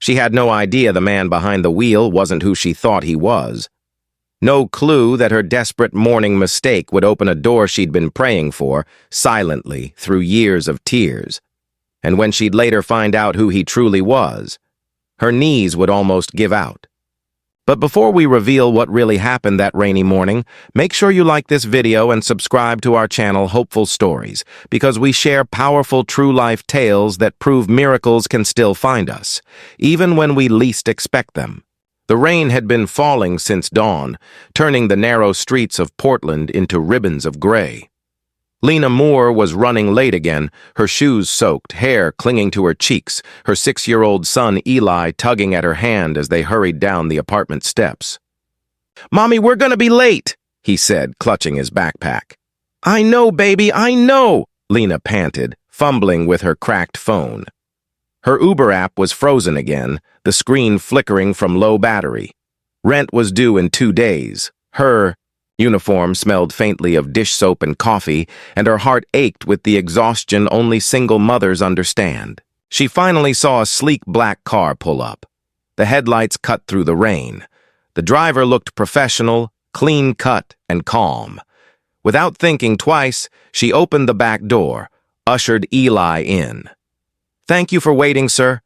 She had no idea the man behind the wheel wasn't who she thought he was. No clue that her desperate morning mistake would open a door she'd been praying for, silently, through years of tears. And when she'd later find out who he truly was, her knees would almost give out. But before we reveal what really happened that rainy morning, make sure you like this video and subscribe to our channel Hopeful Stories, because we share powerful true-life tales that prove miracles can still find us, even when we least expect them. The rain had been falling since dawn, turning the narrow streets of Portland into ribbons of gray. Lena Moore was running late again, her shoes soaked, hair clinging to her cheeks, her 6-year-old son Eli tugging at her hand as they hurried down the apartment steps. "Mommy, we're gonna be late," he said, clutching his backpack. "I know, baby, I know," Lena panted, fumbling with her cracked phone. Her Uber app was frozen again, the screen flickering from low battery. Rent was due in 2 days. Her uniform smelled faintly of dish soap and coffee, and her heart ached with the exhaustion only single mothers understand. She finally saw a sleek black car pull up. The headlights cut through the rain. The driver looked professional, clean-cut, and calm. Without thinking twice, she opened the back door, ushered Eli in. "Thank you for waiting, sir.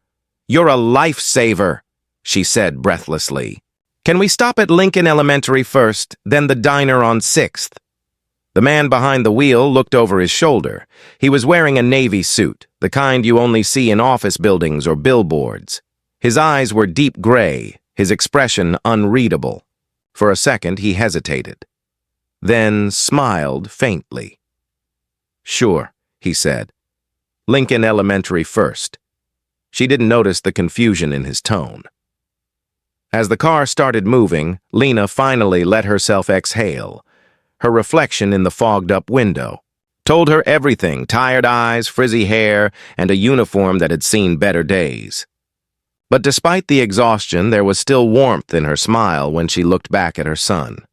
You're a lifesaver," she said breathlessly. "Can we stop at Lincoln Elementary first, then the diner on 6th? The man behind the wheel looked over his shoulder. He was wearing a navy suit, the kind you only see in office buildings or billboards. His eyes were deep gray, his expression unreadable. For a second, he hesitated, then smiled faintly. "Sure," he said. "Lincoln Elementary first." She didn't notice the confusion in his tone. As the car started moving, Lena finally let herself exhale. Her reflection in the fogged-up window told her everything: tired eyes, frizzy hair, and a uniform that had seen better days. But despite the exhaustion, there was still warmth in her smile when she looked back at her son.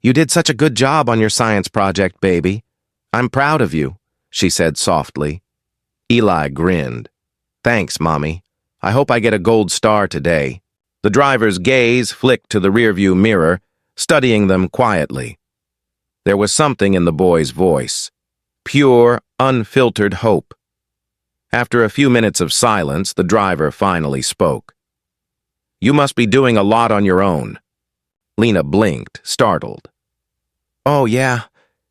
"You did such a good job on your science project, baby. I'm proud of you," she said softly. Eli grinned. "Thanks, Mommy. I hope I get a gold star today." The driver's gaze flicked to the rearview mirror, studying them quietly. There was something in the boy's voice. Pure, unfiltered hope. After a few minutes of silence, the driver finally spoke. "You must be doing a lot on your own." Lena blinked, startled. "Oh, yeah,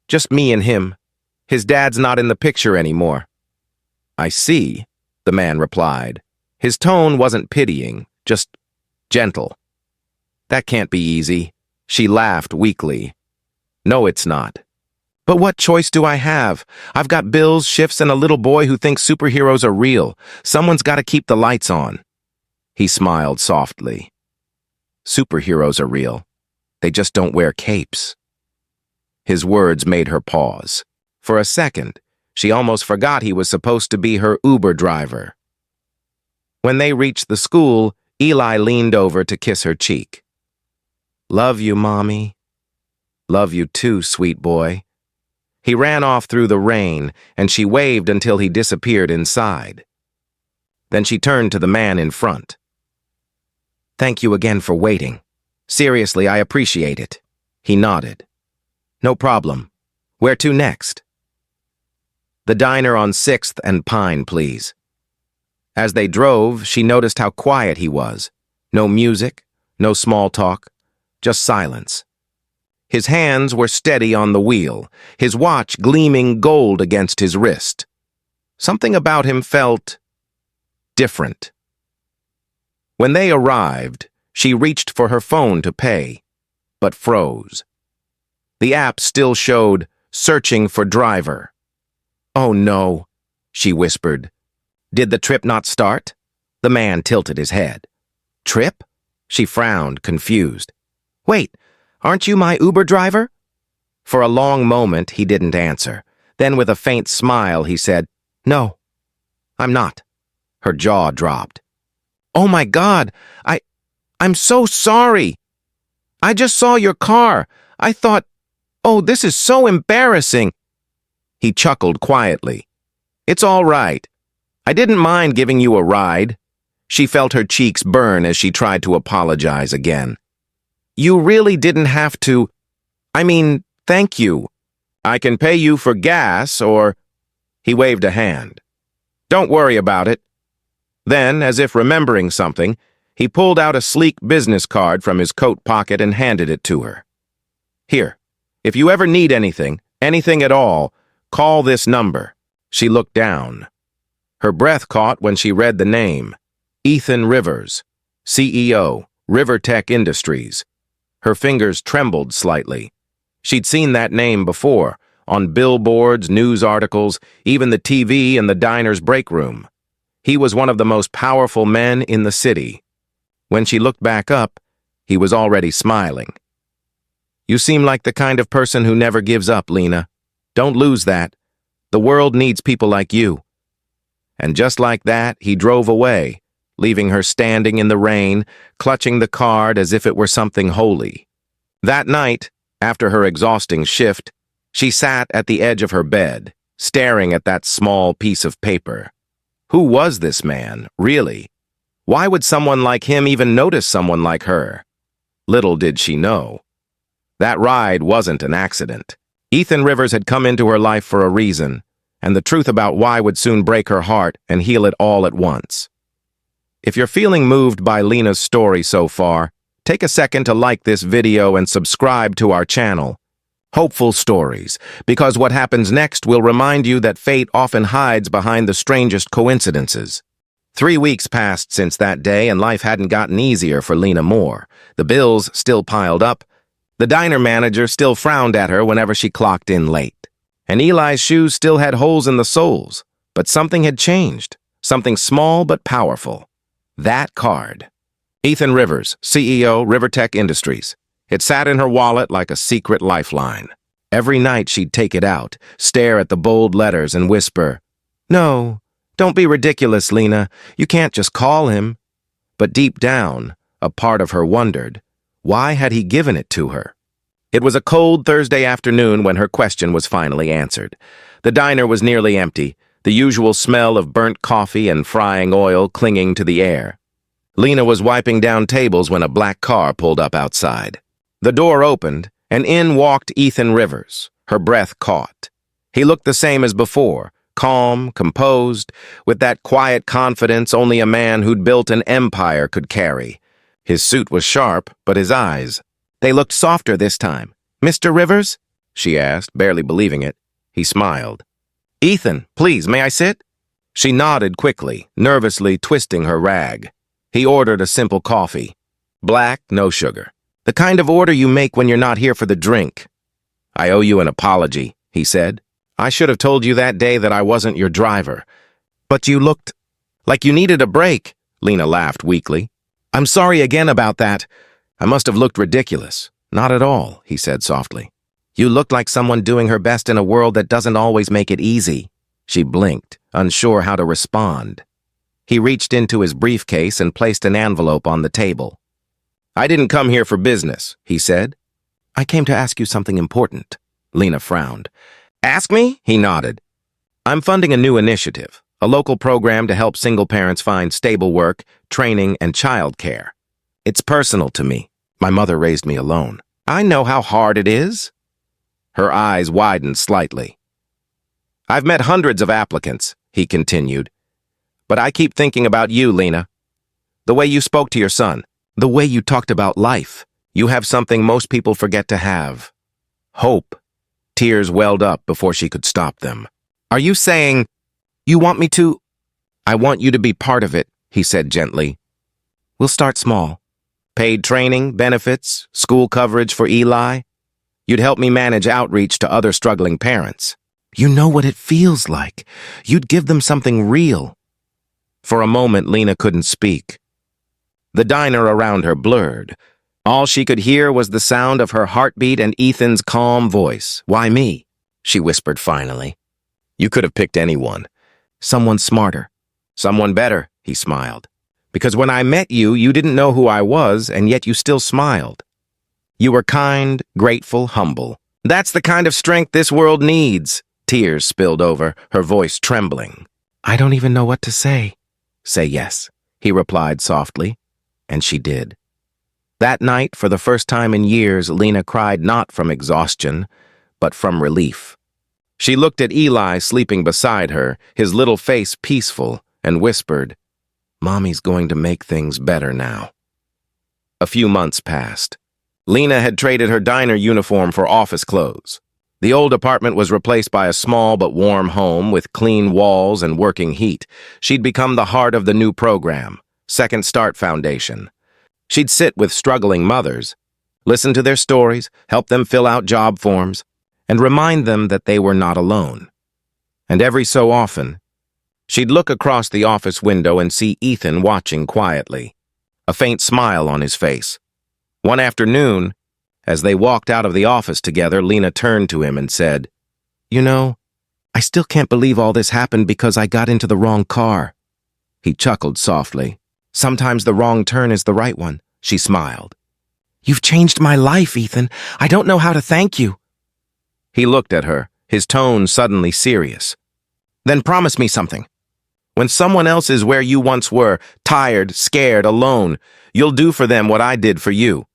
just me and him. His dad's not in the picture anymore." "I see," the man replied. His tone wasn't pitying, just gentle. "That can't be easy." She laughed weakly. "No, it's not. But what choice do I have? I've got bills, shifts, and a little boy who thinks superheroes are real. Someone's got to keep the lights on." He smiled softly. "Superheroes are real. They just don't wear capes." His words made her pause. For a second, she almost forgot he was supposed to be her Uber driver. When they reached the school, Eli leaned over to kiss her cheek. "Love you, Mommy." "Love you too, sweet boy." He ran off through the rain, and she waved until he disappeared inside. Then she turned to the man in front. "Thank you again for waiting. Seriously, I appreciate it." He nodded. "No problem. Where to next?" "The diner on 6th and Pine, please." As they drove, she noticed how quiet he was. No music, no small talk, just silence. His hands were steady on the wheel, his watch gleaming gold against his wrist. Something about him felt different. When they arrived, she reached for her phone to pay, but froze. The app still showed "searching for driver." "Oh no," she whispered. "Did the trip not start?" The man tilted his head. "Trip?" She frowned, confused. "Wait, aren't you my Uber driver?" For a long moment, he didn't answer. Then with a faint smile, he said, "No, I'm not." Her jaw dropped. "Oh my God, I'm so sorry. I just saw your car. I thought, oh, this is so embarrassing." He chuckled quietly. "It's all right. I didn't mind giving you a ride." She felt her cheeks burn as she tried to apologize again. You really didn't have to. I mean, thank you. I can pay you for gas or... He waved a hand. Don't worry about it. Then, as if remembering something, he pulled out a sleek business card from his coat pocket and handed it to her. Here, if you ever need anything at all, call this number. She looked down. Her breath caught when she read the name. Ethan Rivers, CEO, Rivertech Industries. Her fingers trembled slightly. She'd seen that name before, on billboards, news articles, even the TV in the diner's break room. He was one of the most powerful men in the city. When she looked back up, he was already smiling. You seem like the kind of person who never gives up, Lena. Don't lose that. The world needs people like you. And just like that, he drove away, leaving her standing in the rain, clutching the card as if it were something holy. That night, after her exhausting shift, she sat at the edge of her bed, staring at that small piece of paper. Who was this man, really? Why would someone like him even notice someone like her? Little did she know. That ride wasn't an accident. Ethan Rivers had come into her life for a reason, and the truth about why would soon break her heart and heal it all at once. If you're feeling moved by Lena's story so far, take a second to like this video and subscribe to our channel. Hopeful stories, because what happens next will remind you that fate often hides behind the strangest coincidences. 3 weeks passed since that day, and life hadn't gotten easier for Lena Moore. The bills still piled up. The diner manager still frowned at her whenever she clocked in late. And Eli's shoes still had holes in the soles. But something had changed. Something small but powerful. That card. Ethan Rivers, CEO, Rivertech Industries. It sat in her wallet like a secret lifeline. Every night she'd take it out, stare at the bold letters and whisper, "No, don't be ridiculous, Lena. You can't just call him." But deep down, a part of her wondered, why had he given it to her? It was a cold Thursday afternoon when her question was finally answered. The diner was nearly empty, the usual smell of burnt coffee and frying oil clinging to the air. Lena was wiping down tables when a black car pulled up outside. The door opened, and in walked Ethan Rivers, her breath caught. He looked the same as before, calm, composed, with that quiet confidence only a man who'd built an empire could carry. His suit was sharp, but his eyes, they looked softer this time. "Mr. Rivers?" she asked, barely believing it. He smiled. "Ethan, please, may I sit?" She nodded quickly, nervously twisting her rag. He ordered a simple coffee. Black, no sugar. The kind of order you make when you're not here for the drink. "I owe you an apology," he said. "I should have told you that day that I wasn't your driver. But you looked like you needed a break," Lena laughed weakly. "I'm sorry again about that. I must have looked ridiculous." "Not at all," he said softly. "You looked like someone doing her best in a world that doesn't always make it easy." She blinked, unsure how to respond. He reached into his briefcase and placed an envelope on the table. "I didn't come here for business," he said. "I came to ask you something important." Lena frowned. "Ask me?" He nodded. "I'm funding a new initiative, a local program to help single parents find stable work, training, and childcare. It's personal to me. My mother raised me alone. I know how hard it is." Her eyes widened slightly. "I've met hundreds of applicants," he continued. "But I keep thinking about you, Lena. The way you spoke to your son. The way you talked about life. You have something most people forget to have. Hope." Tears welled up before she could stop them. "Are you saying you want me to?" "I want you to be part of it," he said gently. "We'll start small. Paid training, benefits, school coverage for Eli. You'd help me manage outreach to other struggling parents. You know what it feels like. You'd give them something real." For a moment, Lena couldn't speak. The diner around her blurred. All she could hear was the sound of her heartbeat and Ethan's calm voice. "Why me?" she whispered finally. "You could have picked anyone. Someone smarter. Someone better," he smiled. "Because when I met you, you didn't know who I was, and yet you still smiled. You were kind, grateful, humble. That's the kind of strength this world needs." Tears spilled over, her voice trembling. "I don't even know what to say." "Say yes." he replied softly, and she did. That night, for the first time in years, Lena cried not from exhaustion, but from relief. She looked at Eli sleeping beside her, his little face peaceful, and whispered, "Mommy's going to make things better now." A few months passed. Lena had traded her diner uniform for office clothes. The old apartment was replaced by a small but warm home with clean walls and working heat. She'd become the heart of the new program, Second Start Foundation. She'd sit with struggling mothers, listen to their stories, help them fill out job forms, and remind them that they were not alone. And every so often, she'd look across the office window and see Ethan watching quietly, a faint smile on his face. One afternoon, as they walked out of the office together, Lena turned to him and said, "You know, I still can't believe all this happened because I got into the wrong car." He chuckled softly. "Sometimes the wrong turn is the right one," she smiled. "You've changed my life, Ethan. I don't know how to thank you." He looked at her, his tone suddenly serious. "Then promise me something. When someone else is where you once were, tired, scared, alone, you'll do for them what I did for you."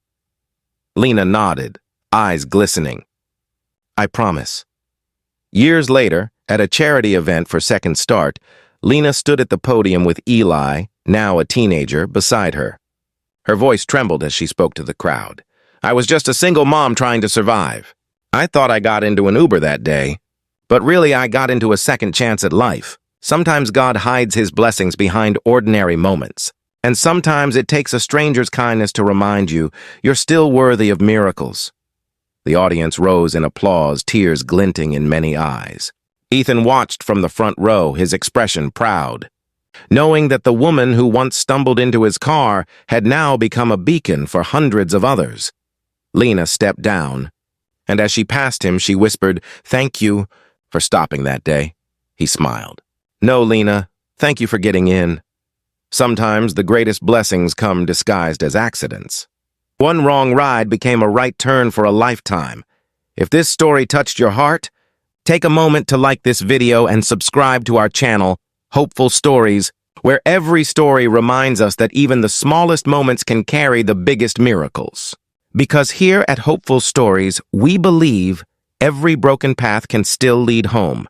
Lena nodded, eyes glistening. "I promise." Years later, at a charity event for Second Start, Lena stood at the podium with Eli, now a teenager, beside her. Her voice trembled as she spoke to the crowd. "I was just a single mom trying to survive. I thought I got into an Uber that day, but really I got into a second chance at life. Sometimes God hides his blessings behind ordinary moments. And sometimes it takes a stranger's kindness to remind you you're still worthy of miracles." The audience rose in applause, tears glinting in many eyes. Ethan watched from the front row, his expression proud, knowing that the woman who once stumbled into his car had now become a beacon for hundreds of others. Lena stepped down, and as she passed him, she whispered, "Thank you for stopping that day." He smiled. "No, Lena, thank you for getting in. Sometimes the greatest blessings come disguised as accidents. One wrong ride became a right turn for a lifetime. If this story touched your heart, take a moment to like this video and subscribe to our channel, Hopeful Stories, where every story reminds us that even the smallest moments can carry the biggest miracles. Because here at Hopeful Stories, we believe every broken path can still lead home.